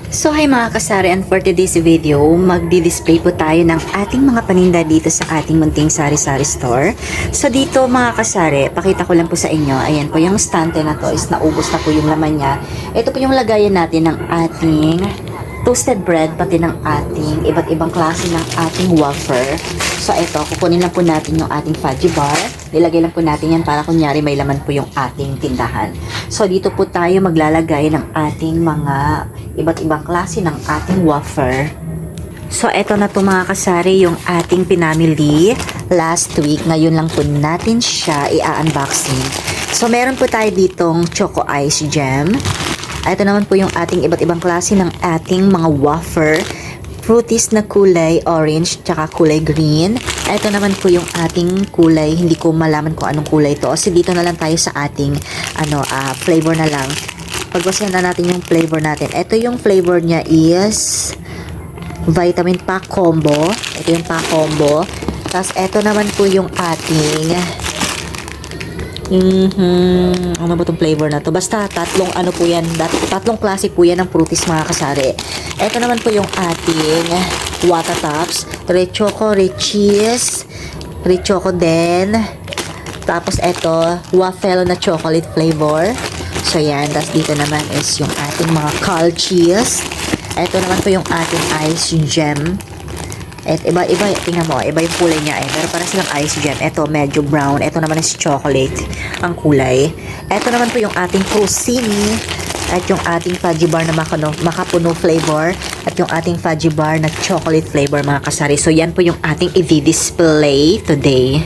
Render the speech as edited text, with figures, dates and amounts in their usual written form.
So hi mga kasari, and for today's video, magdi-display po tayo ng ating mga paninda dito sa ating munting sari-sari store. So dito mga kasari, pakita ko lang po sa inyo, ayan po yung stante na to is naubos na po yung laman niya. Ito po yung lagayan natin ng ating toasted bread, pati ng ating iba't ibang klase ng ating wafer. So ito, kukunin lang po natin yung ating fudgy bar. Nilagay lang po natin yan para kunyari may laman po yung ating tindahan. So dito po tayo maglalagay ng ating mga iba't ibang klase ng ating wafer. So eto na po mga kasari yung ating pinamili last week. Ngayon lang po natin siya i-unboxing. So meron po tayo ditong choco ice gem. Ito naman po yung ating iba't ibang klase ng ating mga wafer. Fruities na kulay orange tsaka kulay green. Ito naman po yung ating kulay, hindi ko malaman kung anong kulay to. Kasi dito na lang tayo sa ating flavor na lang. Pagbasahin na natin yung flavor natin. Ito yung flavor niya is vitamin pack combo. Ito yung pack combo. Tapos ito naman po yung ating ano ba itong flavor na to? Basta tatlong ano po yan, tatlong klase po yan ng fruities mga kasari. Ito naman po yung ating Wata Tops, red choco, red cheese, red choco din. Tapos ito, waffle na chocolate flavor. So yan, tapos dito naman is yung ating mga Carl cheese. Ito naman po yung ating ice gem. At iba, tingnan mo, iba yung kulay niya eh. Pero parang silang ice gem. Ito medyo brown. Ito naman is chocolate ang kulay. Ito naman po yung ating Crostini. At yung ating fudgy bar na makapuno flavor. At yung ating fudgy bar na chocolate flavor mga kasari. So yan po yung ating i-display today.